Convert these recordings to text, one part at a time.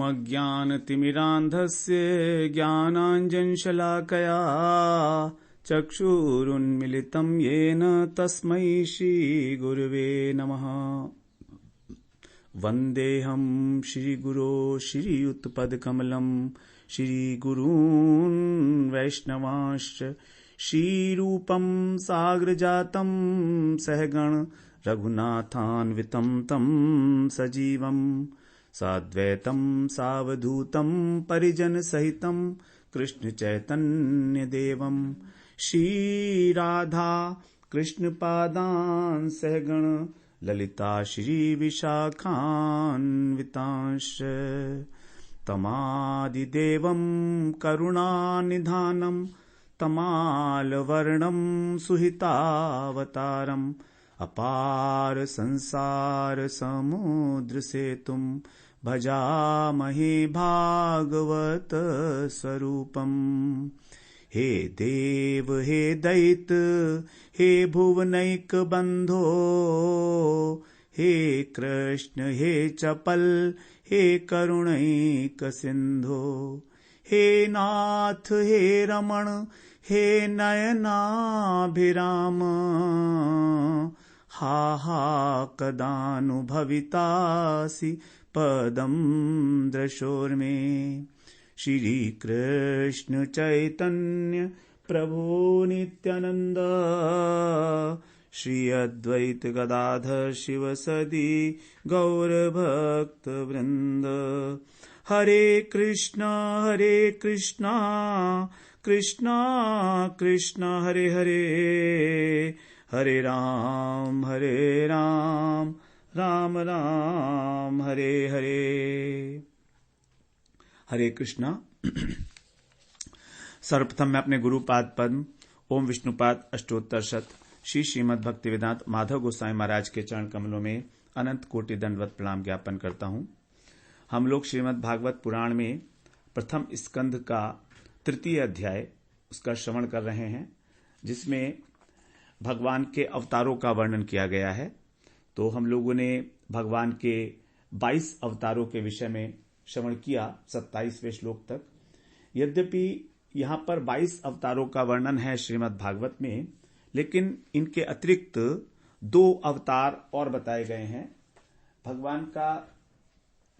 अज्ञानतिमिरान्धस्य ज्ञानाञ्जनशलाकया चक्षुरुन्मिलितं येन तस्मै श्रीगुरवे नमः। वन्देऽहं श्रीगुरो श्रीयुतपदकमलं श्रीगुरून् वैष्णवांश्च श्रीरूपं साग्रजातं सहगण रघुनाथान्वितं तं सजीवं साद्वैतं सावधूतं परिजनसहितं कृष्णचैतन्यदेवं श्रीराधा कृष्णपादान् सहगण ललिता श्रीविशाखान्वितांश्च तमादिदेवं करुणानिधानं तमालवर्णं सुहितावतारम् अपार संसार समुद्र सेतुं भजामहे भागवत स्वरूपम्। हे देव हे दैत हे भुवनैक बंधो हे कृष्ण हे चपल हे करुणैक सिंधो हे नाथ हे रमण हे नयनाभिराम हा हा कदानुभवितासि पदं दृशोर्मे। श्री कृष्ण चैतन्य प्रभु नित्यानंद श्री अद्वैत गदाधर शिवसदि गौर भक्त वृंद। हरे कृष्णा कृष्णा कृष्णा हरे हरे हरे राम राम राम हरे हरे। हरे कृष्णा। सर्वप्रथम मैं अपने गुरुपाद पद्म ओम विष्णुपाद अष्टोत्तर शत श्री श्रीमद् भक्तिवेदांत माधव गोस्वामी महाराज के चरण कमलों में अनंत कोटि दंडवत प्रणाम ज्ञापन करता हूं। हम लोग श्रीमद् भागवत पुराण में प्रथम स्कंध का तृतीय अध्याय उसका श्रवण कर रहे हैं, जिसमें भगवान के अवतारों का वर्णन किया गया है। तो हम लोगों ने भगवान के 22 अवतारों के विषय में श्रवण किया 27वें श्लोक तक। यद्यपि यहां पर 22 अवतारों का वर्णन है श्रीमद् भागवत में, लेकिन इनके अतिरिक्त 2 अवतार और बताए गए हैं। भगवान का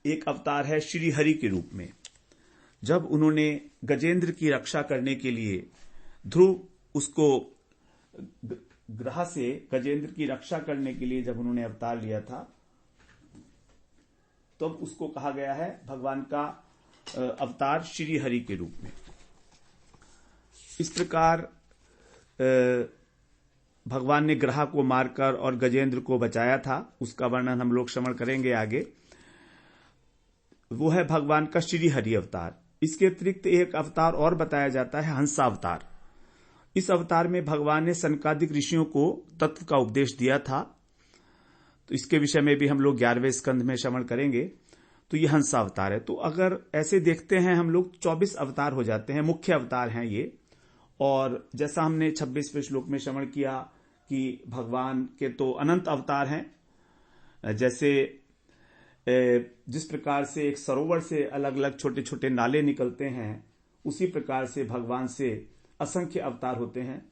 एक अवतार है श्री हरि के रूप में। जब उन्होंने गजेंद्र की रक्षा करने के लिए ध्रुव उसको ग्रह से गजेंद्र की रक्षा करने के लिए जब उन्होंने अवतार लिया था, तब तो उसको कहा गया है भगवान का अवतार श्री हरि के रूप में। इस प्रकार भगवान ने ग्रह को मारकर और गजेंद्र को बचाया था, उसका वर्णन हम लोग श्रवण करेंगे आगे। वो है भगवान का श्री हरि अवतार। इसके अतिरिक्त एक अवतार और बताया जाता है हंसावतार। इस अवतार में भगवान ने सनकादिक ऋषियों को तत्व का उपदेश दिया था, तो इसके विषय में भी हम लोग 11वें स्कंध में श्रवण करेंगे। तो ये हंसावतार है। तो अगर ऐसे देखते हैं हम लोग 24 अवतार हो जाते हैं, मुख्य अवतार हैं ये। और जैसा हमने 26वें श्लोक में श्रवण किया कि भगवान के तो अनंत अवतार हैं, जैसे जिस प्रकार से एक सरोवर से अलग अलग छोटे छोटे नाले निकलते हैं, उसी प्रकार से भगवान से असंख्य अवतार होते हैं।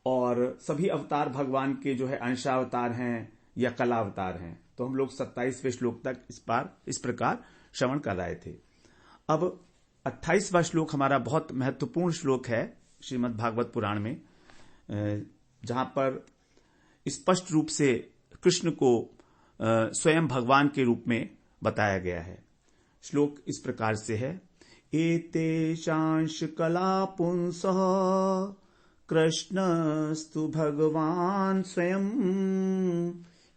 और सभी अवतार भगवान के जो है अंशावतार हैं या कलावतार हैं। तो हम लोग 27वें श्लोक तक इस प्रकार श्रवण कर रहे थे। अब 28वां श्लोक हमारा बहुत महत्वपूर्ण श्लोक है श्रीमद् भागवत पुराण में, जहां पर स्पष्ट रूप से कृष्ण को स्वयं भगवान के रूप में बताया गया है। श्लोक इस प्रकार से है। एतेषांश कला पुंसः कृष्णस्तु भगवान स्वयं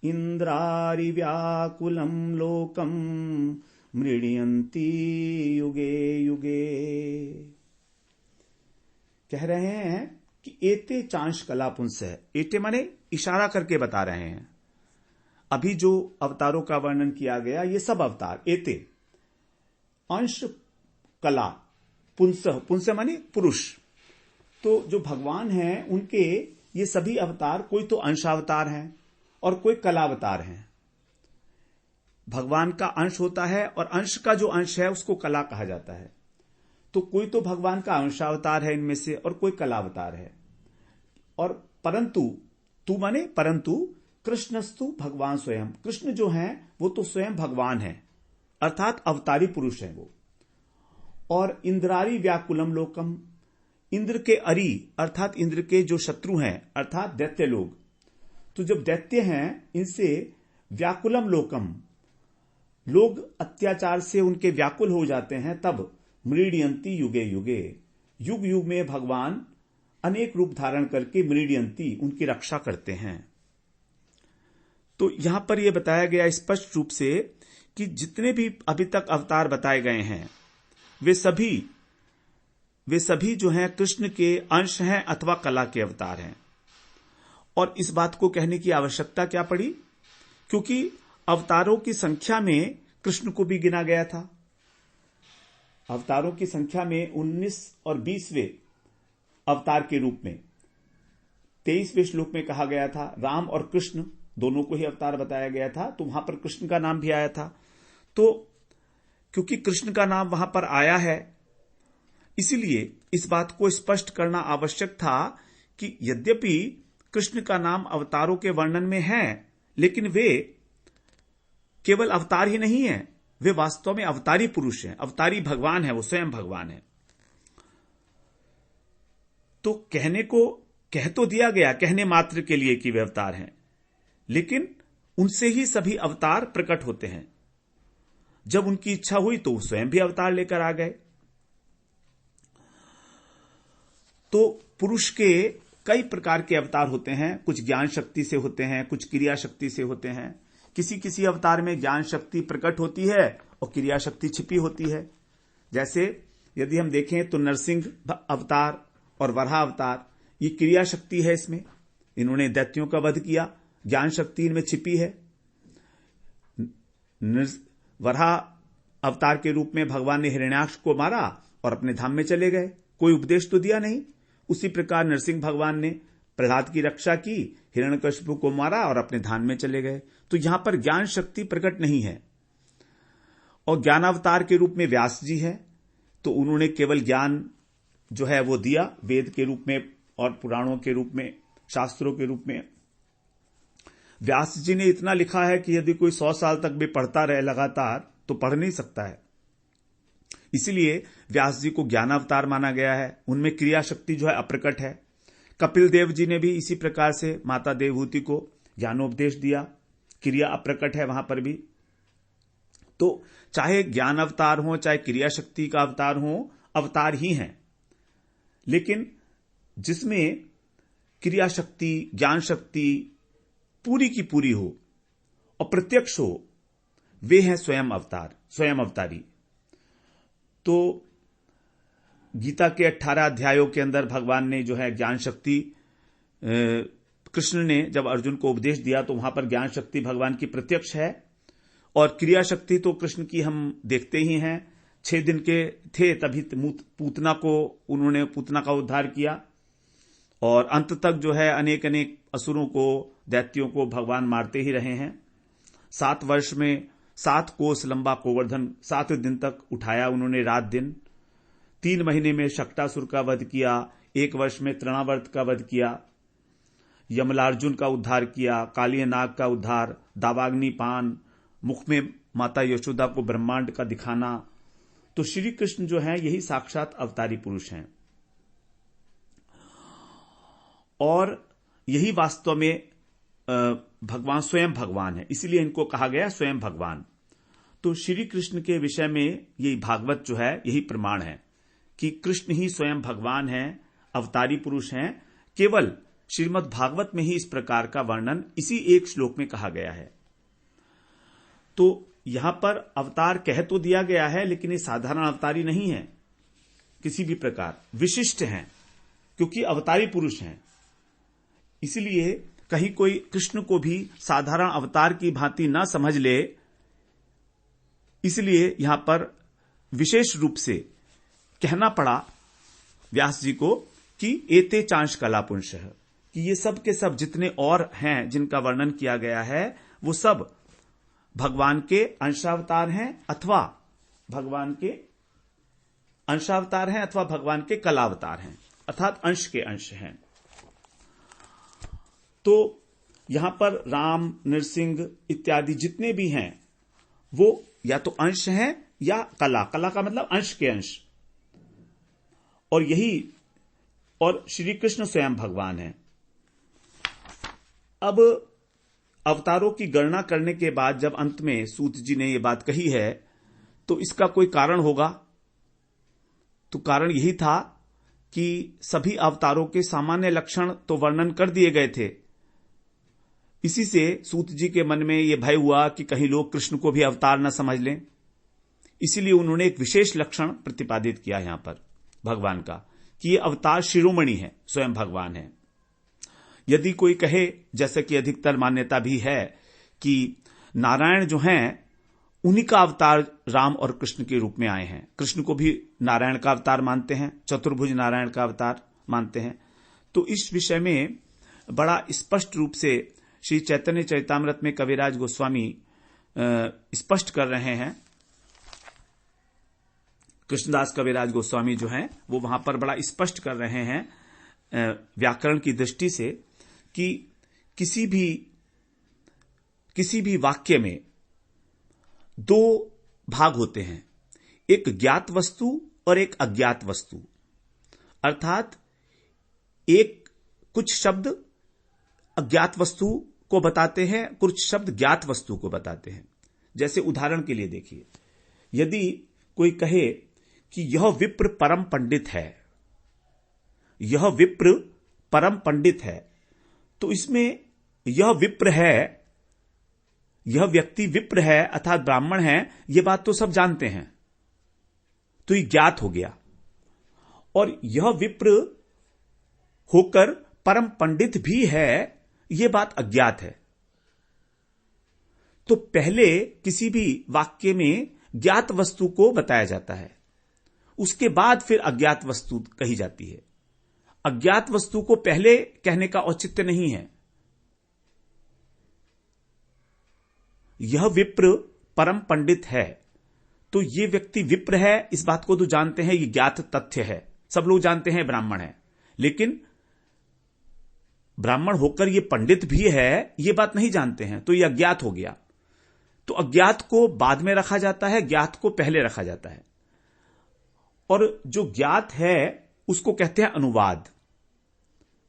इंद्रारिव्याकुलं लोकं मृण्यन्ति युगे युगे। कह रहे हैं कि एते चांश कला पुंस है। एते माने इशारा करके बता रहे हैं। अभी जो अवतारों का वर्णन किया गया ये सब अवतार एते अंश कला पुंस माने पुरुष। तो जो भगवान हैं उनके ये सभी अवतार कोई तो अंशावतार हैं और कोई कलावतार हैं। भगवान का अंश होता है और अंश का जो अंश है उसको कला कहा जाता है। तो कोई तो भगवान का अंशावतार है इनमें से और कोई कलावतार है। और परंतु कृष्णस्तु भगवान स्वयं, कृष्ण जो है वो तो स्वयं भगवान है, अर्थात अवतारी पुरुष है वो। और इंद्रारी व्याकुलम लोकम, इंद्र के अरी अर्थात इंद्र के जो शत्रु हैं अर्थात दैत्य लोग, तो जब दैत्य हैं इनसे व्याकुलम लोकम, लोग अत्याचार से उनके व्याकुल हो जाते हैं, तब मृडयंती युगे युगे, युग युग में भगवान अनेक रूप धारण करके मृडयंती उनकी रक्षा करते हैं। तो यहां पर यह बताया गया स्पष्ट रूप से कि जितने भी अभी तक अवतार बताए गए हैं वे सभी जो हैं कृष्ण के अंश हैं अथवा कला के अवतार हैं। और इस बात को कहने की आवश्यकता क्या पड़ी, क्योंकि अवतारों की संख्या में कृष्ण को भी गिना गया था। अवतारों की संख्या में 19 और 20वें अवतार के रूप में 23वें श्लोक में कहा गया था, राम और कृष्ण दोनों को ही अवतार बताया गया था, तो वहां पर कृष्ण का नाम भी आया था। तो क्योंकि कृष्ण का नाम वहां पर आया है, इसलिए इस बात को स्पष्ट करना आवश्यक था कि यद्यपि कृष्ण का नाम अवतारों के वर्णन में है, लेकिन वे केवल अवतार ही नहीं है, वे वास्तव में अवतारी पुरुष हैं, अवतारी भगवान है, वो स्वयं भगवान है। तो कहने को कह तो दिया गया कहने मात्र के लिए कि वे अवतार हैं, लेकिन उनसे ही सभी अवतार प्रकट होते हैं। जब उनकी इच्छा हुई तो वो स्वयं भी अवतार लेकर आ गए। तो पुरुष के कई प्रकार के अवतार होते हैं, कुछ ज्ञान शक्ति से होते हैं, कुछ क्रिया शक्ति से होते हैं। किसी किसी अवतार में ज्ञान शक्ति प्रकट होती है और क्रिया शक्ति छिपी होती है। जैसे यदि हम देखें तो नरसिंह अवतार और वराह अवतार, ये क्रिया शक्ति है, इसमें इन्होंने दैत्यों का वध किया, ज्ञान शक्ति इनमें छिपी है। वराह अवतार के रूप में भगवान ने हिरण्याक्ष को मारा और अपने धाम में चले गए, कोई उपदेश तो दिया नहीं। उसी प्रकार नरसिंह भगवान ने प्रहलाद की रक्षा की, हिरण्यकशिपु को मारा और अपने धाम में चले गए। तो यहां पर ज्ञान शक्ति प्रकट नहीं है। और ज्ञानावतार के रूप में व्यास जी है, तो उन्होंने केवल ज्ञान जो है वो दिया, वेद के रूप में और पुराणों के रूप में, शास्त्रों के रूप में। व्यास जी ने इतना लिखा है कि यदि कोई 100 साल तक भी पढ़ता रहे लगातार तो पढ़ नहीं सकता है। इसलिए व्यास जी को ज्ञानावतार माना गया है, उनमें क्रिया शक्ति जो है अप्रकट है। कपिल देव जी ने भी इसी प्रकार से माता देवहूति को ज्ञानोपदेश दिया, क्रिया अप्रकट है वहां पर भी। तो चाहे ज्ञान अवतार हो चाहे क्रिया शक्ति का अवतार हो, अवतार ही हैं। लेकिन जिसमें क्रिया शक्ति, ज्ञान शक्ति पूरी की पूरी हो और प्रत्यक्ष हो, वे हैं स्वयं अवतार, स्वयं अवतारी। तो गीता के 18 अध्यायों के अंदर भगवान ने जो है ज्ञान शक्ति, कृष्ण ने जब अर्जुन को उपदेश दिया तो वहां पर ज्ञान शक्ति भगवान की प्रत्यक्ष है। और क्रिया शक्ति तो कृष्ण की हम देखते ही हैं, 6 दिन के थे तभी पूतना का उद्धार किया। और अंत तक जो है अनेक अनेक असुरों को, दैत्यों को भगवान मारते ही रहे हैं। 7 वर्ष में 7 कोस लंबा गोवर्धन 7 दिन तक उठाया उन्होंने, रात दिन। 3 महीने में शक्टासुर का वध किया, 1 वर्ष में तृणावर्त का वध किया, यमलार्जुन का उद्धार किया, कालिय नाग का उद्धार, दावाग्नि पान, मुख में माता यशोदा को ब्रह्मांड का दिखाना। तो श्री कृष्ण जो है यही साक्षात अवतारी पुरुष हैं और यही वास्तव में भगवान स्वयं भगवान है, इसलिए इनको कहा गया स्वयं भगवान। तो श्री कृष्ण के विषय में यही भागवत जो है यही प्रमाण है कि कृष्ण ही स्वयं भगवान है, अवतारी पुरुष हैं। केवल श्रीमद् भागवत में ही इस प्रकार का वर्णन इसी एक श्लोक में कहा गया है। तो यहां पर अवतार कह तो दिया गया है, लेकिन ये साधारण अवतारी नहीं है, किसी भी प्रकार विशिष्ट हैं, क्योंकि अवतारी पुरुष हैं। इसलिए कहीं कोई कृष्ण को भी साधारण अवतार की भांति ना समझ ले, इसलिए यहां पर विशेष रूप से कहना पड़ा व्यास जी को कि एते चांश कलापुंसः, कि ये सब के सब जितने और हैं जिनका वर्णन किया गया है वो सब भगवान के अंशावतार हैं अथवा भगवान के अंशावतार हैं अथवा भगवान के कलावतार हैं, अर्थात अंश के अंश हैं। तो यहां पर राम, नरसिंह इत्यादि जितने भी हैं वो या तो अंश हैं या कला का मतलब अंश के अंश, और श्री कृष्ण स्वयं भगवान हैं। अब अवतारों की गणना करने के बाद जब अंत में सूत जी ने यह बात कही है तो इसका कोई कारण होगा। तो कारण यही था कि सभी अवतारों के सामान्य लक्षण तो वर्णन कर दिए गए थे। इसी से सूत जी के मन में यह भय हुआ कि कहीं लोग कृष्ण को भी अवतार न समझ लें, इसीलिए उन्होंने एक विशेष लक्षण प्रतिपादित किया यहां पर भगवान का कि ये अवतार शिरोमणि है, स्वयं भगवान है। यदि कोई कहे, जैसे कि अधिकतर मान्यता भी है कि नारायण जो हैं उन्हीं का अवतार राम और कृष्ण के रूप में आए हैं, कृष्ण को भी नारायण का अवतार मानते हैं, चतुर्भुज नारायण का अवतार मानते हैं। तो इस विषय में बड़ा स्पष्ट रूप से श्री चैतन्य चरितामृत में कविराज गोस्वामी स्पष्ट कर रहे हैं। कृष्णदास कविराज गोस्वामी जो हैं वो वहां पर बड़ा स्पष्ट कर रहे हैं व्याकरण की दृष्टि से कि किसी भी वाक्य में दो भाग होते हैं, एक ज्ञात वस्तु और एक अज्ञात वस्तु। अर्थात कुछ शब्द अज्ञात वस्तु को बताते हैं, कुछ शब्द ज्ञात वस्तु को बताते हैं। जैसे उदाहरण के लिए देखिए, यदि कोई कहे कि यह विप्र परम पंडित है, यह विप्र परम पंडित है, तो इसमें यह विप्र है, यह व्यक्ति विप्र है अर्थात ब्राह्मण है, यह बात तो सब जानते हैं, तो यह ज्ञात हो गया। और यह विप्र होकर परम पंडित भी है, यह बात अज्ञात है। तो पहले किसी भी वाक्य में ज्ञात वस्तु को बताया जाता है, उसके बाद फिर अज्ञात वस्तु कही जाती है। अज्ञात वस्तु को पहले कहने का औचित्य नहीं है। यह विप्र परम पंडित है, तो यह व्यक्ति विप्र है, इस बात को तो जानते हैं, यह ज्ञात तथ्य है, सब लोग जानते हैं ब्राह्मण है। लेकिन ब्राह्मण होकर यह पंडित भी है, यह बात नहीं जानते हैं, तो यह अज्ञात हो गया। तो अज्ञात को बाद में रखा जाता है, ज्ञात को पहले रखा जाता है। और जो ज्ञात है उसको कहते हैं अनुवाद,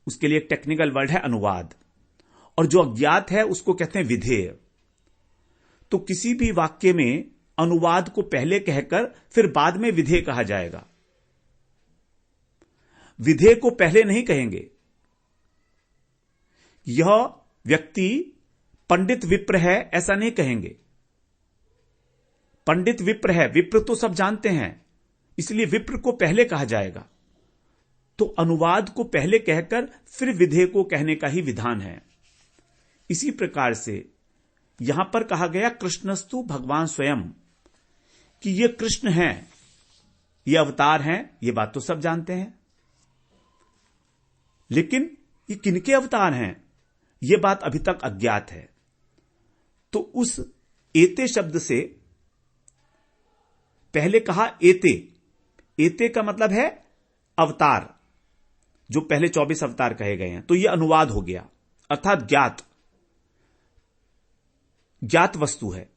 उसके लिए एक टेक्निकल वर्ड है अनुवाद। और जो अज्ञात है उसको कहते हैं विधेय। तो किसी भी वाक्य में अनुवाद को पहले कहकर फिर बाद में विधेय कहा जाएगा। विधेय को पहले नहीं कहेंगे। यह व्यक्ति पंडित विप्र है ऐसा नहीं कहेंगे। पंडित विप्र है, विप्र तो सब जानते हैं, इसलिए विप्र को पहले कहा जाएगा। तो अनुवाद को पहले कहकर फिर विधेय को कहने का ही विधान है। इसी प्रकार से यहां पर कहा गया कृष्णस्तु भगवान स्वयं, कि ये कृष्ण हैं, ये अवतार हैं, ये बात तो सब जानते हैं। लेकिन ये किनके अवतार हैं, ये बात अभी तक अज्ञात है। तो उस एते शब्द से पहले कहा एते, एते का मतलब है अवतार, जो पहले 24 अवतार कहे गए हैं, तो यह अनुवाद हो गया, अर्थात ज्ञात वस्तु है।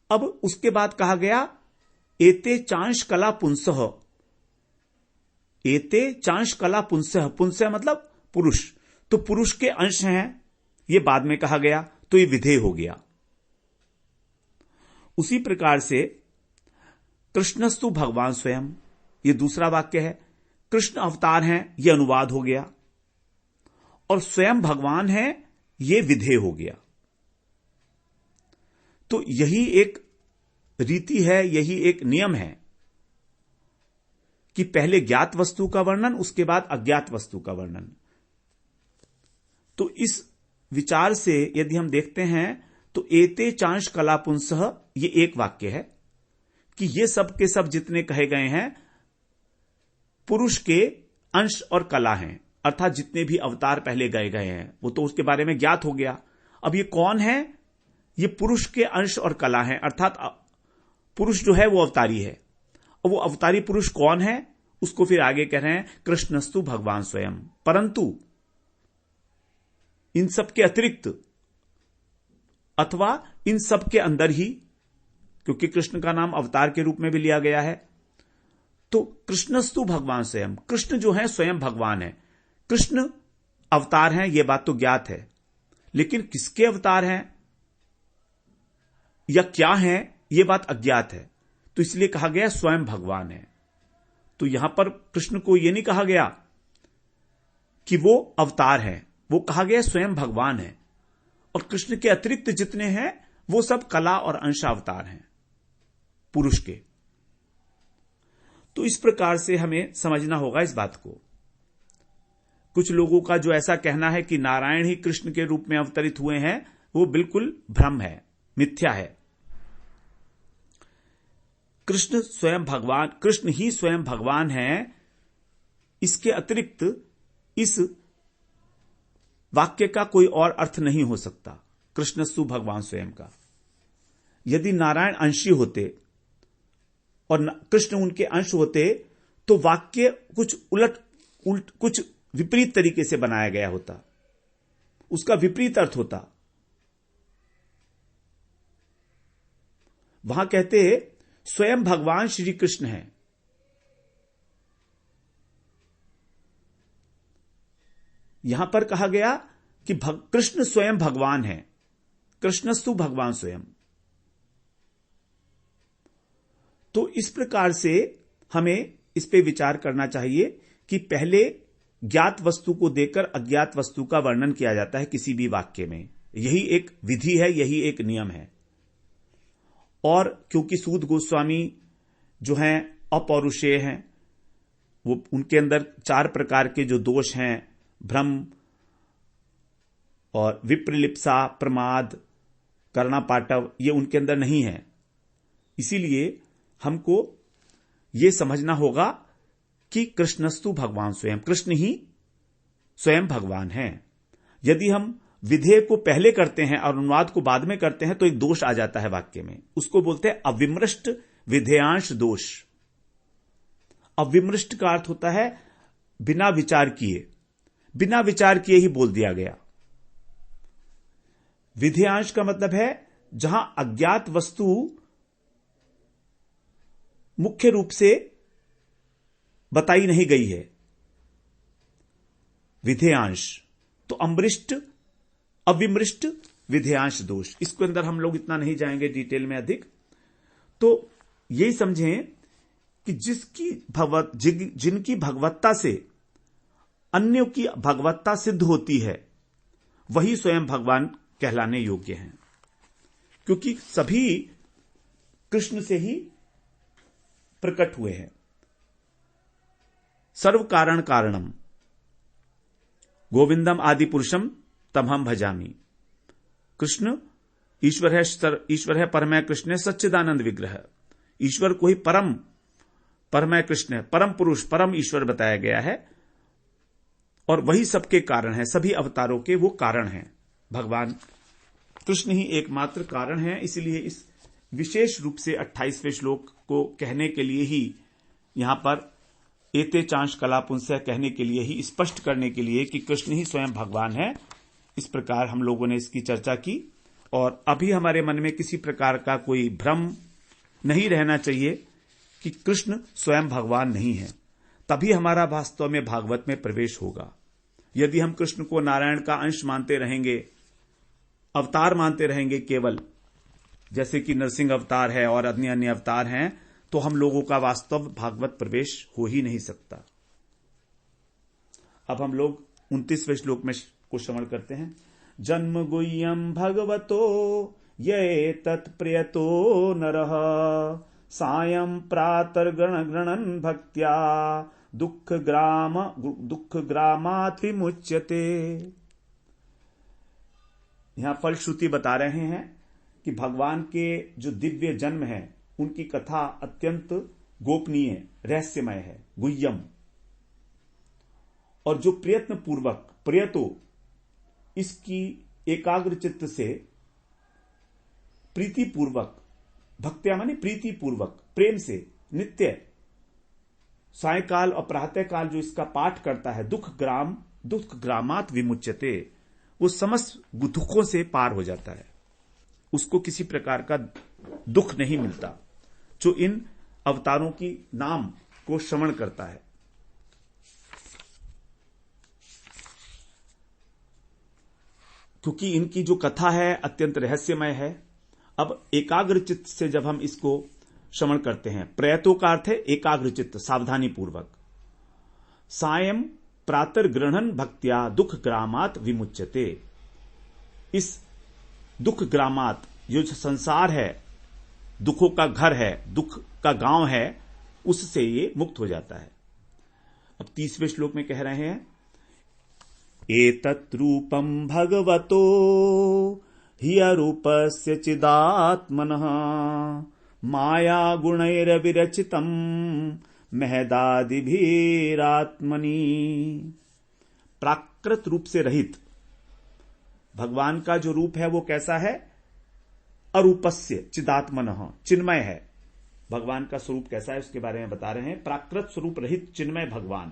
अब उसके बाद कहा गया एते चांश कला पुंसः, एते चांश कला पुंसः, पुंसः मतलब पुरुष, तो पुरुष के अंश हैं, यह बाद में कहा गया, तो यह विधेय हो गया। उसी प्रकार से कृष्णस्तु भगवान स्वयं, यह दूसरा वाक्य है, कृष्ण अवतार हैं, यह अनुवाद हो गया। और स्वयं भगवान है, यह विधेय हो गया। तो यही एक रीति है, यही एक नियम है कि पहले ज्ञात वस्तु का वर्णन, उसके बाद अज्ञात वस्तु का वर्णन। तो इस विचार से यदि हम देखते हैं तो एते चांश कला पुंसः, ये एक वाक्य है कि ये सब के सब जितने कहे गए हैं पुरुष के अंश और कला हैं, अर्थात जितने भी अवतार पहले गए हैं वो तो उसके बारे में ज्ञात हो गया। अब ये कौन है, ये पुरुष के अंश और कला है, अर्थात पुरुष जो है वो अवतारी है। और वो अवतारी पुरुष कौन है, उसको फिर आगे कह रहे हैं कृष्णस्तु भगवान स्वयं। परंतु इन सब के अतिरिक्त अथवा इन सब के अंदर ही, क्योंकि कृष्ण का नाम अवतार के रूप में भी लिया गया है, तो कृष्णस्तु भगवान स्वयं, कृष्ण जो है स्वयं भगवान है। कृष्ण अवतार हैं, यह बात तो ज्ञात है, लेकिन किसके अवतार हैं या क्या हैं, यह बात अज्ञात है। तो इसलिए कहा गया स्वयं भगवान है। तो यहां पर कृष्ण को यह नहीं कहा गया कि वो अवतार है, वो कहा गया स्वयं भगवान है। और कृष्ण के अतिरिक्त जितने हैं वो सब कला और अंशावतार हैं पुरुष के। तो इस प्रकार से हमें समझना होगा इस बात को। कुछ लोगों का जो ऐसा कहना है कि नारायण ही कृष्ण के रूप में अवतरित हुए हैं, वो बिल्कुल भ्रम है, मिथ्या है। कृष्ण स्वयं भगवान, कृष्ण ही स्वयं भगवान है। इसके अतिरिक्त इस वाक्य का कोई और अर्थ नहीं हो सकता, कृष्णस्तु भगवान स्वयं का। यदि नारायण अंशी होते और कृष्ण उनके अंश होते तो वाक्य कुछ उलट कुछ विपरीत तरीके से बनाया गया होता, उसका विपरीत अर्थ होता। वहां कहते स्वयं भगवान श्री कृष्ण है, यहां पर कहा गया कि कृष्ण स्वयं भगवान है, कृष्णस्तु भगवान स्वयं। तो इस प्रकार से हमें इस पे विचार करना चाहिए कि पहले ज्ञात वस्तु को देकर अज्ञात वस्तु का वर्णन किया जाता है किसी भी वाक्य में। यही एक विधि है, यही एक नियम है। और क्योंकि सूत गोस्वामी जो हैं अपौरुषेय हैं, वो उनके अंदर 4 प्रकार के जो दोष हैं, भ्रम और विप्रलिप्सा, प्रमाद, कर्णापाटव, ये उनके अंदर नहीं है। इसीलिए हमको यह समझना होगा कि कृष्णस्तु भगवान स्वयं, कृष्ण ही स्वयं भगवान है। यदि हम विधेय को पहले करते हैं और अनुवाद को बाद में करते हैं तो एक दोष आ जाता है वाक्य में, उसको बोलते हैं अविमृष्ट विधेयांश दोष। अविमृष्ट का अर्थ होता है बिना विचार किए, बिना विचार किए ही बोल दिया गया। विधेयांश का मतलब है जहां अज्ञात वस्तु मुख्य रूप से बताई नहीं गई है, विधेयांश। तो अमृष्ट, अविमृष्ट, विधेयांश दोष, इसके अंदर हम लोग इतना नहीं जाएंगे डिटेल में अधिक। तो यही समझें कि जिनकी भगवत्ता से अन्यों की भगवत्ता सिद्ध होती है वही स्वयं भगवान कहलाने योग्य हैं, क्योंकि सभी कृष्ण से ही प्रकट हुए हैं। सर्व कारण कारणम गोविंदम आदि पुरुषम तमहम भजामि। कृष्ण ईश्वर है, परमय कृष्ण है, सच्चिदानंद विग्रह। ईश्वर को ही परमय कृष्ण है, परम पुरुष, परम ईश्वर बताया गया है। और वही सबके कारण है, सभी अवतारों के वो कारण हैं। भगवान कृष्ण ही एकमात्र कारण है। इसलिए इस विशेष रूप से 28वें श्लोक को कहने के लिए ही, यहां पर एते चांश कलापुंसः कहने के लिए ही, स्पष्ट करने के लिए कि कृष्ण ही स्वयं भगवान है, इस प्रकार हम लोगों ने इसकी चर्चा की। और अभी हमारे मन में किसी प्रकार का कोई भ्रम नहीं रहना चाहिए कि कृष्ण स्वयं भगवान नहीं है। तभी हमारा वास्तव में भागवत में प्रवेश होगा। यदि हम कृष्ण को नारायण का अंश मानते रहेंगे, अवतार मानते रहेंगे केवल, जैसे कि नरसिंह अवतार है और अन्य अन्य अवतार हैं, तो हम लोगों का वास्तव भागवत प्रवेश हो ही नहीं सकता। अब हम लोग 29वें श्लोक में को श्रवण करते हैं। जन्म गुह्यम भगवतो ये तत्प्रियतो नरः सायं प्रातर्गण गणन भक्त्या दुख ग्रामात् विमुच्यते। यहां फलश्रुति बता रहे हैं कि भगवान के जो दिव्य जन्म है उनकी कथा अत्यंत गोपनीय, रहस्यमय है, गुह्यम। और जो प्रयत्न पूर्वक, प्रयतो, इसकी एकाग्र चित्त से प्रीतिपूर्वक, भक्त्या माने प्रीतिपूर्वक, प्रेम से नित्य सायकाल और प्रातःकाल जो इसका पाठ करता है, दुख ग्रामात विमुच्यते, वो समस्त दुखों से पार हो जाता है, उसको किसी प्रकार का दुख नहीं मिलता जो इन अवतारों की नाम को श्रवण करता है। क्योंकि इनकी जो कथा है अत्यंत रहस्यमय है। अब एकाग्रचित्त से जब हम इसको श्रवण करते हैं, प्रयतों का अर्थ है एकाग्रचित्त, सावधानी पूर्वक। सायं प्रातः गृहण भक्त्या दुख ग्रामात विमुच्यते, इस दुख ग्रामात, जो संसार है, दुखों का घर है, दुख का गांव है, उससे ये मुक्त हो जाता है। अब 30वें श्लोक में कह रहे हैं, एतत् रूपम भगवतो ह्यरूपस्य चिदात्मनः माया गुणैर्विरचितम महदादिभिरात्मनि। प्राकृत रूप से रहित भगवान का जो रूप है वो कैसा है? अरूपस्य चिदात्मनः, चिन्मय है। भगवान का स्वरूप कैसा है उसके बारे में बता रहे हैं। प्राकृत स्वरूप रहित चिन्मय भगवान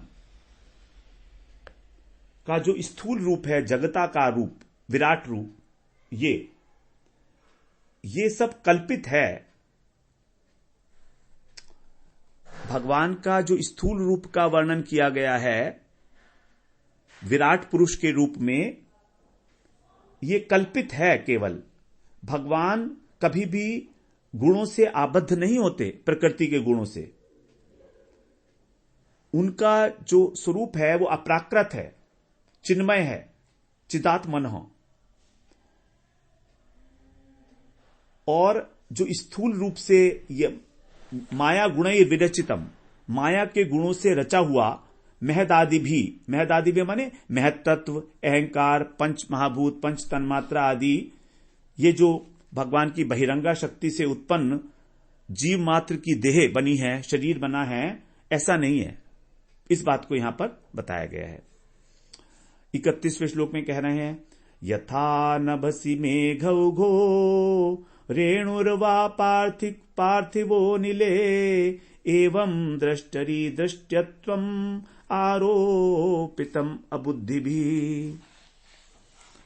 का जो स्थूल रूप है, जगताकार रूप, विराट रूप, ये सब कल्पित है। भगवान का जो स्थूल रूप का वर्णन किया गया है विराट पुरुष के रूप में, ये कल्पित है केवल। भगवान कभी भी गुणों से आबद्ध नहीं होते, प्रकृति के गुणों से। उनका जो स्वरूप है वो अप्राकृत है, चिन्मय है, चिदात्मनः। और जो स्थूल रूप से ये माया गुणै विरचितम, माया के गुणों से रचा हुआ, महदादि भी माने महत्त्व, अहंकार, पंच महाभूत, पंच तन्मात्रा आदि, ये जो भगवान की बहिरंगा शक्ति से उत्पन्न जीव मात्र की देह बनी है, शरीर बना है, ऐसा नहीं है। इस बात को यहां पर बताया गया है। 31वें श्लोक में कह रहे हैं, यथा नभसि मेघौघो रेणुर्वा पार्थिवो नीले एवं दृष्टरी दृष्ट्यत्वम आरोपितम अबुद्धिभिः।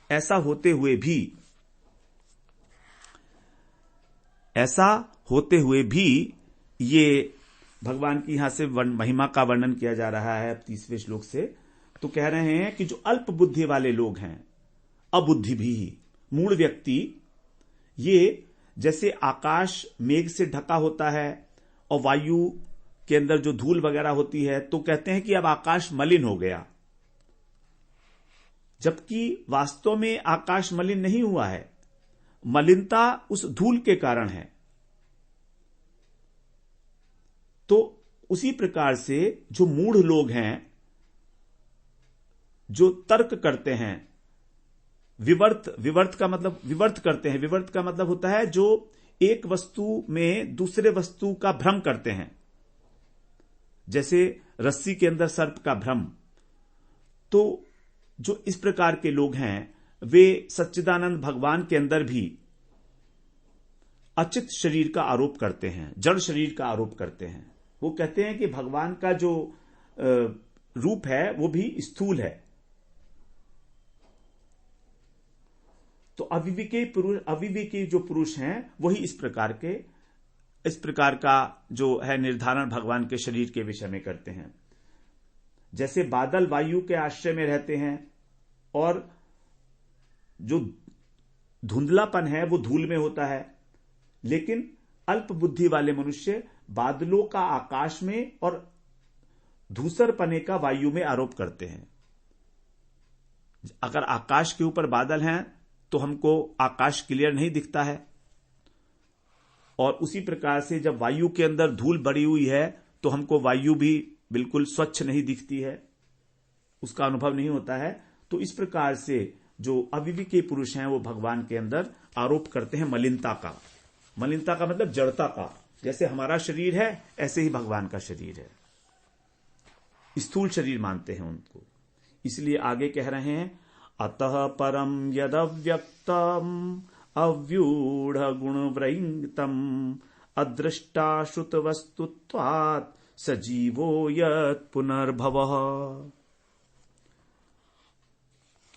ऐसा होते हुए भी ये भगवान की यहां से महिमा का वर्णन किया जा रहा है 30वें श्लोक से। तो कह रहे हैं कि जो अल्प बुद्धि वाले लोग हैं, अबुद्धि भी, मूढ़ व्यक्ति, ये जैसे आकाश मेघ से ढका होता है और वायु के अंदर जो धूल वगैरह होती है, तो कहते हैं कि अब आकाश मलिन हो गया, जबकि वास्तव में आकाश मलिन नहीं हुआ है। मलिनता उस धूल के कारण है। तो उसी प्रकार से जो मूढ़ लोग हैं, जो तर्क करते हैं, विवर्त का मतलब होता है जो एक वस्तु में दूसरे वस्तु का भ्रम करते हैं, जैसे रस्सी के अंदर सर्प का भ्रम। तो जो इस प्रकार के लोग हैं, वे सच्चिदानंद भगवान के अंदर भी अचित शरीर का आरोप करते हैं, जड़ शरीर का आरोप करते हैं। वो कहते हैं कि भगवान का जो रूप है वो भी स्थूल है। तो अविवेकी जो पुरुष हैं वही इस प्रकार का जो है निर्धारण भगवान के शरीर के विषय में करते हैं। जैसे बादल वायु के आश्रय में रहते हैं और जो धुंधलापन है वो धूल में होता है, लेकिन अल्प बुद्धि वाले मनुष्य बादलों का आकाश में और धूसर पने का वायु में आरोप करते हैं। अगर आकाश के ऊपर बादल हैं तो हमको आकाश क्लियर नहीं दिखता है, और उसी प्रकार से जब वायु के अंदर धूल बढ़ी हुई है तो हमको वायु भी बिल्कुल स्वच्छ नहीं दिखती है, उसका अनुभव नहीं होता है। तो इस प्रकार से जो अविवेकी पुरुष हैं वो भगवान के अंदर आरोप करते हैं मलिनता का मतलब जड़ता का। जैसे हमारा शरीर है ऐसे ही भगवान का शरीर है, स्थूल शरीर मानते हैं उनको। इसलिए आगे कह रहे हैं, अतः परम यदव्यक्तम अव्यूढ़ गुणव्रयितम् अदृष्टा श्रुत वस्तुत्वात् सजीवो यत् पुनर्भवः।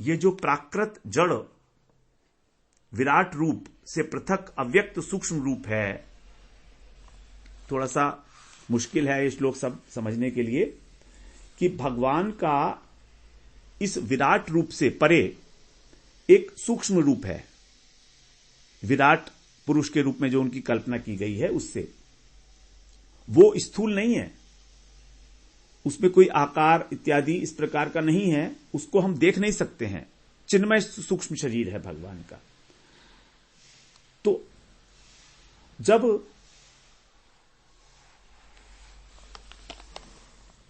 ये जो प्राकृत जड़ विराट रूप से पृथक अव्यक्त सूक्ष्म रूप है, थोड़ा सा मुश्किल है ये श्लोक सब समझने के लिए कि भगवान का इस विराट रूप से परे एक सूक्ष्म रूप है। विराट पुरुष के रूप में जो उनकी कल्पना की गई है उससे वो स्थूल नहीं है, उसमें कोई आकार इत्यादि इस प्रकार का नहीं है, उसको हम देख नहीं सकते हैं। चिन्मय सूक्ष्म शरीर है भगवान का। तो जब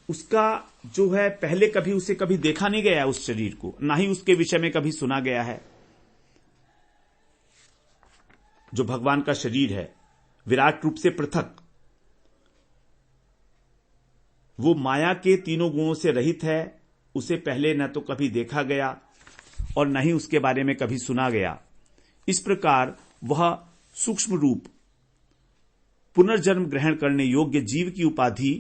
उसका जो है पहले कभी उसे कभी देखा नहीं गया उस शरीर को, ना ही उसके विषय में कभी सुना गया है। जो भगवान का शरीर है विराट रूप से पृथक, वो माया के तीनों गुणों से रहित है, उसे पहले न तो कभी देखा गया और न ही उसके बारे में कभी सुना गया। इस प्रकार वह सूक्ष्म रूप पुनर्जन्म ग्रहण करने योग्य जीव की उपाधि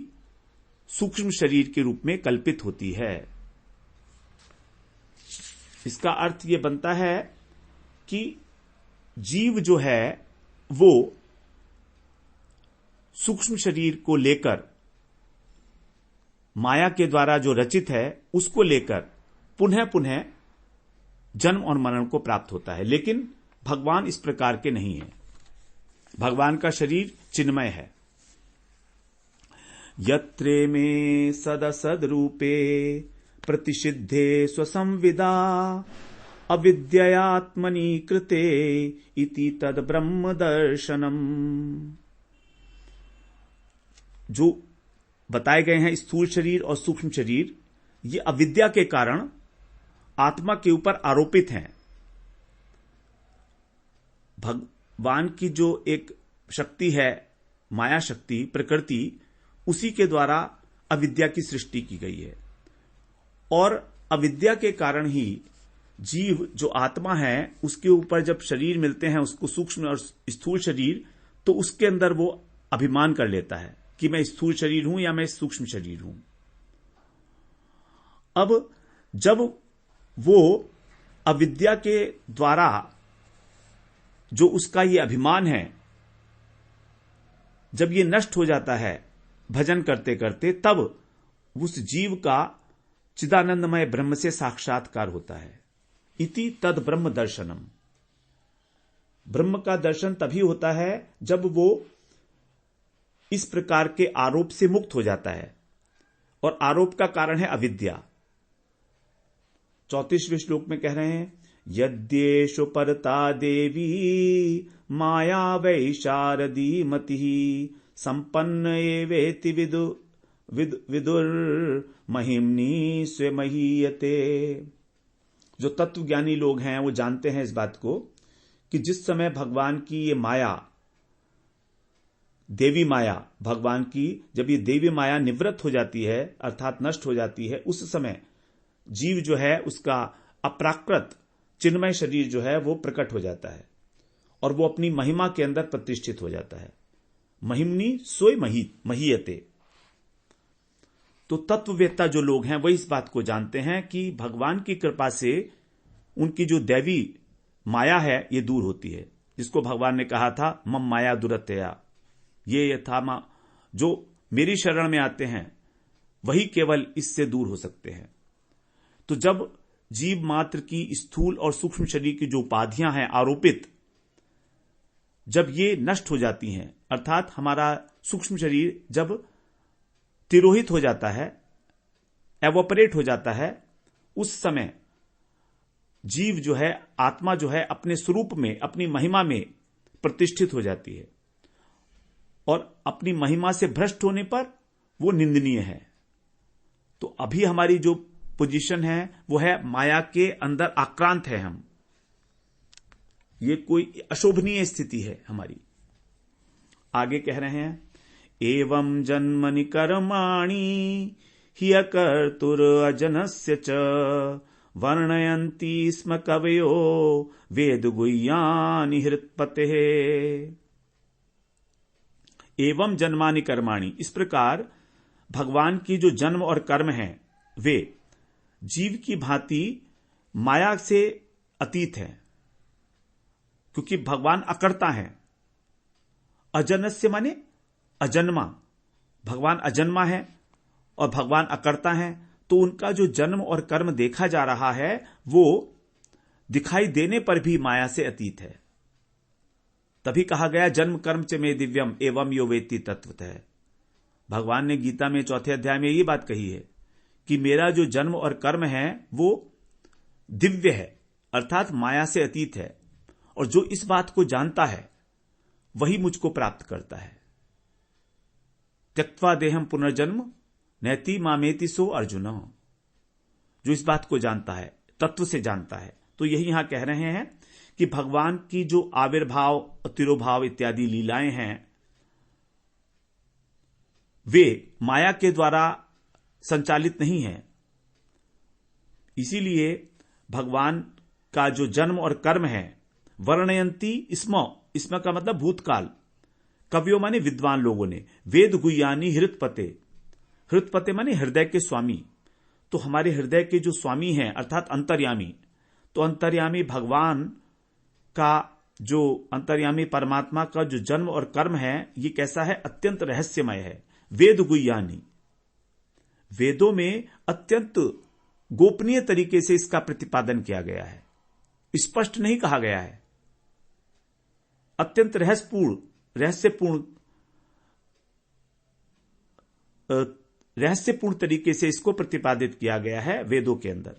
सूक्ष्म शरीर के रूप में कल्पित होती है। इसका अर्थ यह बनता है कि जीव जो है वो सूक्ष्म शरीर को लेकर माया के द्वारा जो रचित है उसको लेकर पुनः पुनः जन्म और मरण को प्राप्त होता है, लेकिन भगवान इस प्रकार के नहीं है। भगवान का शरीर चिन्मय है। यत्रे में सदसद रूपे प्रतिषिद्धे स्वसंविदा अविद्यात्मनि कृते इति तद ब्रह्म दर्शनम। जो बताए गए हैं स्थूल शरीर और सूक्ष्म शरीर, ये अविद्या के कारण आत्मा के ऊपर आरोपित हैं। भगवान की जो एक शक्ति है माया शक्ति प्रकृति, उसी के द्वारा अविद्या की सृष्टि की गई है और अविद्या के कारण ही जीव जो आत्मा है उसके ऊपर जब शरीर मिलते हैं, उसको सूक्ष्म और स्थूल शरीर, तो उसके अंदर वो अभिमान कर लेता है कि मैं स्थूल शरीर हूं या मैं सूक्ष्म शरीर हूं। अब जब वो अविद्या के द्वारा जो उसका ये अभिमान है, जब ये नष्ट हो जाता है भजन करते करते, तब उस जीव का चिदानंदमय ब्रह्म से साक्षात्कार होता है। इति तद ब्रह्म दर्शनम। ब्रह्म का दर्शन तभी होता है जब वो इस प्रकार के आरोप से मुक्त हो जाता है, और आरोप का कारण है अविद्या। 34वें श्लोक में कह रहे हैं, यद्येषु परता देवी माया वै शारदी मतिः संपन्न एवेति विदुर महिम्नि स्वमहीयते। जो तत्वज्ञानी लोग हैं वो जानते हैं इस बात को कि जिस समय भगवान की ये माया, देवी माया भगवान की, जब ये देवी माया निवृत्त हो जाती है अर्थात नष्ट हो जाती है, उस समय जीव जो है उसका अप्राकृत चिन्मय शरीर जो है वो प्रकट हो जाता है और वो अपनी महिमा के अंदर प्रतिष्ठित हो जाता है। महिम्नि सोय महीयते। तो तत्ववेत्ता जो लोग हैं वही इस बात को जानते हैं कि भगवान की कृपा से उनकी जो दैवी माया है ये दूर होती है, जिसको भगवान ने कहा था मम माया दुरतया, ये यथा जो मेरी शरण में आते हैं वही केवल इससे दूर हो सकते हैं। तो जब जीव मात्र की स्थूल और सूक्ष्म शरीर की जो उपाधियां हैं आरोपित, जब ये नष्ट हो जाती हैं, अर्थात हमारा सूक्ष्म शरीर जब तिरोहित हो जाता है, एवोपरेट हो जाता है, उस समय जीव जो है, आत्मा जो है, अपने स्वरूप में अपनी महिमा में प्रतिष्ठित हो जाती है और अपनी महिमा से भ्रष्ट होने पर वो निंदनीय है। तो अभी हमारी जो पोजीशन है वो है माया के अंदर आक्रांत है हम, ये कोई अशोभनीय स्थिति है हमारी। आगे कह रहे हैं, एवं जन्मनि कर्माणि ह्यकर्तुर अजनस्य च वर्णयन्ति स्म कवयो वेद गुह्यानि हृत्पतेः। एवं जन्मानि कर्माणि, इस प्रकार भगवान की जो जन्म और कर्म हैं वे जीव की भांति माया से अतीत है, क्योंकि भगवान अकर्ता है। अजन्य माने अजन्मा, भगवान अजन्मा है और भगवान अकर्ता है, तो उनका जो जन्म और कर्म देखा जा रहा है वो दिखाई देने पर भी माया से अतीत है। तभी कहा गया जन्म कर्म च मे दिव्यम एवं यो वेत्ति तत्वतः। भगवान ने गीता में 4थे अध्याय में ये बात कही है कि मेरा जो जन्म और कर्म है वो दिव्य है, अर्थात माया से अतीत है, और जो इस बात को जानता है वही मुझको प्राप्त करता है। त्यक्त्वा देहम पुनर्जन्म नैति मामेति सो अर्जुन, जो इस बात को जानता है, तत्व से जानता है। तो यही यहां कह रहे हैं कि भगवान की जो आविर्भाव, तिरोभाव इत्यादि लीलाएं हैं वे माया के द्वारा संचालित नहीं है। इसीलिए भगवान का जो जन्म और कर्म है वर्णयंती इसमें का मतलब भूतकाल, कवियों माने विद्वान लोगों ने, वेद गुह्यानि हृत्पते, हृत्पते माने हृदय के स्वामी। तो हमारे हृदय के जो स्वामी हैं अर्थात अंतर्यामी, तो अंतर्यामी भगवान का जो अंतर्यामी परमात्मा का जो जन्म और कर्म है ये कैसा है? अत्यंत रहस्यमय है। वेद गुह्यानि, वेदों में अत्यंत गोपनीय तरीके से इसका प्रतिपादन किया गया है, स्पष्ट नहीं कहा गया है, अत्यंत रहस्यपूर्ण तरीके से इसको प्रतिपादित किया गया है वेदों के अंदर।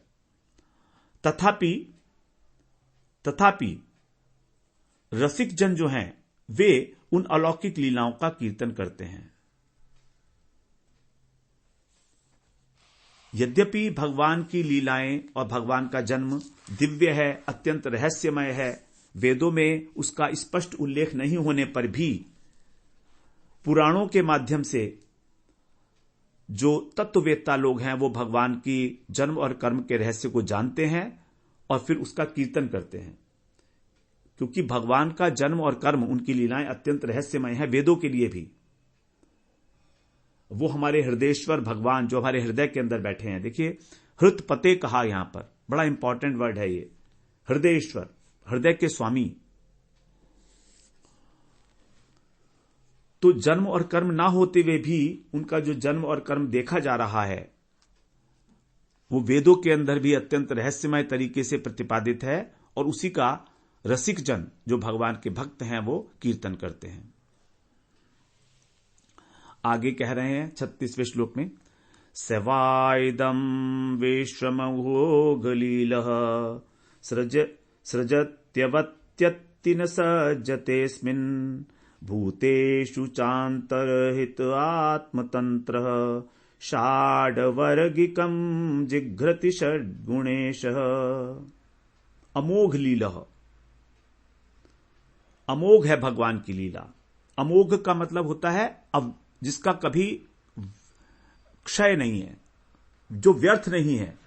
तथापि रसिक जन जो हैं वे उन अलौकिक लीलाओं का कीर्तन करते हैं। यद्यपि भगवान की लीलाएं और भगवान का जन्म दिव्य है, अत्यंत रहस्यमय है, वेदों में उसका स्पष्ट उल्लेख नहीं होने पर भी पुराणों के माध्यम से जो तत्ववेत्ता लोग हैं वो भगवान की जन्म और कर्म के रहस्य को जानते हैं और फिर उसका कीर्तन करते हैं, क्योंकि भगवान का जन्म और कर्म, उनकी लीलाएं अत्यंत रहस्यमय हैं वेदों के लिए भी। वो हमारे हृदयेश्वर भगवान जो हमारे हृदय के अंदर बैठे हैं, देखिए हृत्पते कहा, यहां पर बड़ा इंपॉर्टेंट वर्ड है ये, हृदयेश्वर, हृदय के स्वामी। तो जन्म और कर्म ना होते हुए भी उनका जो जन्म और कर्म देखा जा रहा है वो वेदों के अंदर भी अत्यंत रहस्यमय तरीके से प्रतिपादित है, और उसी का रसिक जन जो भगवान के भक्त हैं वो कीर्तन करते हैं। आगे कह रहे हैं 36वें श्लोक में, सवाइदम विश्वमोघलीलः सृजत्यवत्यत्ति न सज्जतेऽस्मिन् भूतेषु चान्तर्हित आत्मतन्त्रः षाड्वर्गिकं जिघ्रति षड्गुणेशः। अमोघ लीलः, अमोघ है भगवान की लीला। अमोघ का मतलब होता है अब जिसका कभी क्षय नहीं है, जो व्यर्थ नहीं है।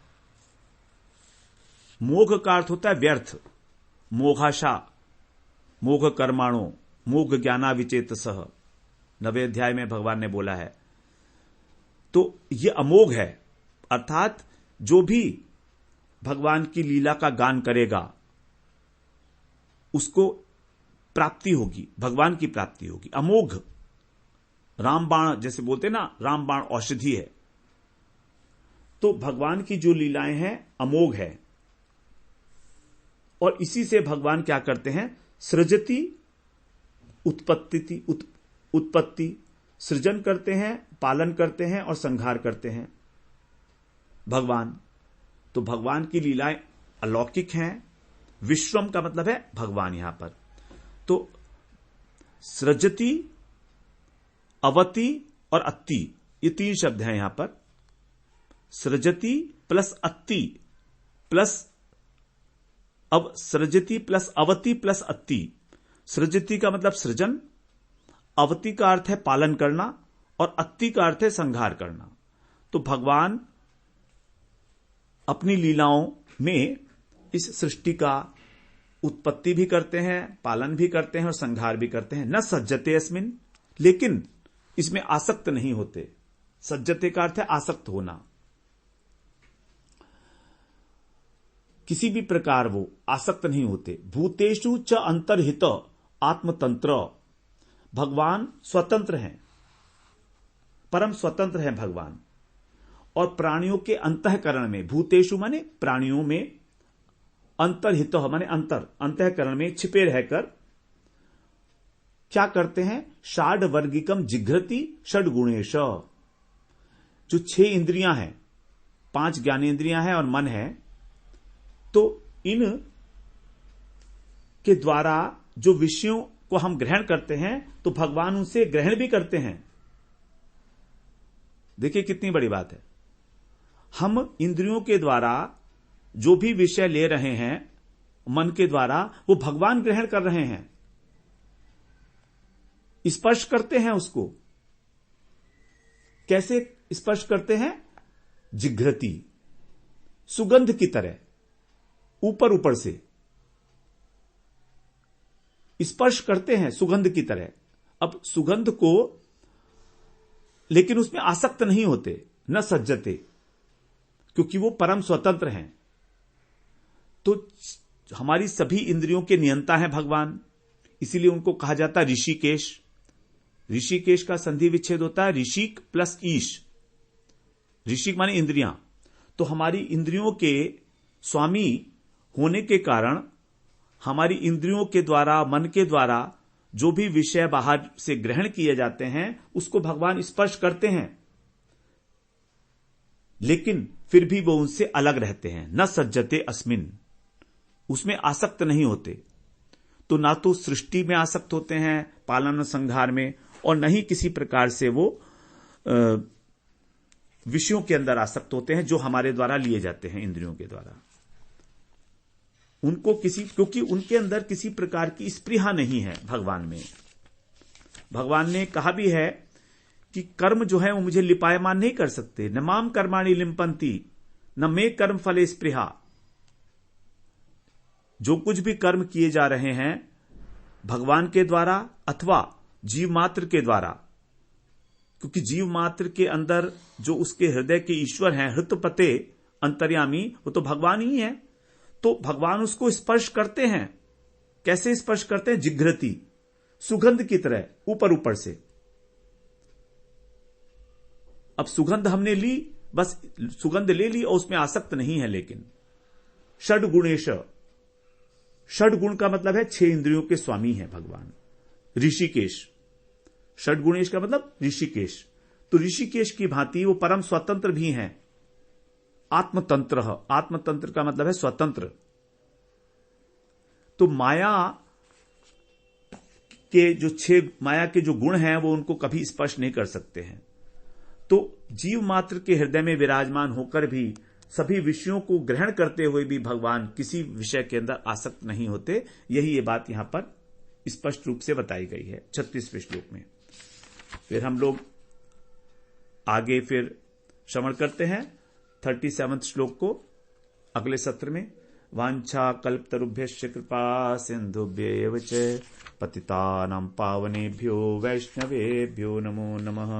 मोघ का अर्थ होता है व्यर्थ, मोघाशा, मोघ कर्माणो, मोघ ज्ञाना विचेतसः, 9वें अध्याय में भगवान ने बोला है। तो यह अमोघ है, अर्थात जो भी भगवान की लीला का गान करेगा उसको प्राप्ति होगी, भगवान की प्राप्ति होगी। अमोघ, रामबाण जैसे बोलते ना, रामबाण औषधि है। तो भगवान की जो लीलाएं हैं अमोघ है, और इसी से भगवान क्या करते हैं? सृजति उत्पत्ति, सृजन करते हैं, पालन करते हैं और संहार करते हैं भगवान। तो भगवान की लीलाएं अलौकिक हैं। विश्वम का मतलब है भगवान यहां पर। तो सृजति, अवति और अत्ति, ये 3 शब्द हैं यहां पर। सृजति प्लस अत्ति प्लस, अब सृजति प्लस अवति प्लस अत्ति। सृजति का मतलब सृजन, अवति का अर्थ है पालन करना, और अत्ति का अर्थ है संहार करना। तो भगवान अपनी लीलाओं में इस सृष्टि का उत्पत्ति भी करते हैं, पालन भी करते हैं और संहार भी करते हैं। न सज्जते अस्मिन, लेकिन इसमें आसक्त नहीं होते। सज्जते का अर्थ है आसक्त होना। किसी भी प्रकार वो आसक्त नहीं होते। भूतेषु च अंतर्हित आत्मतंत्र, भगवान स्वतंत्र हैं, परम स्वतंत्र हैं भगवान। और प्राणियों के अंतःकरण में, भूतेषु माने प्राणियों में, अंतर्हित माने अंतर, अंतःकरण में छिपे रहकर क्या करते हैं? षाड वर्गिकम जिघ्रति षड गुणेश। जो 6 इंद्रियां हैं, 5 ज्ञानेंद्रियां हैं और मन है, तो इन के द्वारा जो विषयों को हम ग्रहण करते हैं तो भगवान उनसे ग्रहण भी करते हैं। देखिए कितनी बड़ी बात है। हम इंद्रियों के द्वारा जो भी विषय ले रहे हैं मन के द्वारा, वो भगवान ग्रहण कर रहे हैं, स्पर्श करते हैं उसको। कैसे स्पर्श करते हैं? जिघ्रति, सुगंध की तरह, ऊपर ऊपर से स्पर्श करते हैं सुगंध की तरह। अब सुगंध को, लेकिन उसमें आसक्त नहीं होते। न सज्जते, क्योंकि वो परम स्वतंत्र हैं। तो हमारी सभी इंद्रियों के नियंता हैं भगवान, इसीलिए उनको कहा जाता है ऋषिकेश। ऋषिकेश का संधि विच्छेद होता है ऋषिक प्लस ईश। ऋषिक माने इंद्रियां। तो हमारी इंद्रियों के स्वामी होने के कारण हमारी इंद्रियों के द्वारा, मन के द्वारा जो भी विषय बाहर से ग्रहण किए जाते हैं उसको भगवान स्पर्श करते हैं, लेकिन फिर भी वो उनसे अलग रहते हैं। न सज्जते अस्मिन, उसमें आसक्त नहीं होते। तो ना तो सृष्टि में आसक्त होते हैं, पालन संहार में, और न ही किसी प्रकार से वो विषयों के अंदर आसक्त होते हैं जो हमारे द्वारा लिए जाते हैं इंद्रियों के द्वारा। उनको क्योंकि उनके अंदर किसी प्रकार की स्पृहा नहीं है भगवान में। भगवान ने कहा भी है कि कर्म जो है वो मुझे लिपायमान नहीं कर सकते। न माम कर्माणि लिंपंती न मे कर्म फले स्पृहा। जो कुछ भी कर्म किए जा रहे हैं भगवान के द्वारा अथवा जीव मात्र के द्वारा, क्योंकि जीव मात्र के अंदर जो उसके हृदय के ईश्वर हैं, हृतपते अंतर्यामी, वो तो भगवान ही है। तो भगवान उसको स्पर्श करते हैं। कैसे स्पर्श करते हैं? जिघ्रति, सुगंध की तरह, ऊपर ऊपर से। अब सुगंध हमने ली, बस सुगंध ले ली और उसमें आसक्त नहीं है। लेकिन षड गुणेश, षड गुण का मतलब है 6 इंद्रियों के स्वामी है भगवान। ऋषिकेश, षड गुणेश का मतलब ऋषिकेश। तो ऋषिकेश की भांति वो परम स्वतंत्र भी हैं। आत्मतंत्र, आत्मतंत्र का मतलब है स्वतंत्र। तो माया के जो 6 माया के जो गुण हैं वो उनको कभी स्पर्श नहीं कर सकते हैं। तो जीव मात्र के हृदय में विराजमान होकर भी सभी विषयों को ग्रहण करते हुए भी भगवान किसी विषय के अंदर आसक्त नहीं होते। यही ये बात यहां पर स्पष्ट रूप से बताई गई है 36वें श्लोक में। फिर हम लोग आगे फिर श्रवण करते हैं 37वें श्लोक को अगले सत्र में। वांछा कल्पतरुभ्यश्च कृपा सिंधुभ्यैव च पतितानां पावनेभ्यो वैष्णवेभ्यो नमो नमः।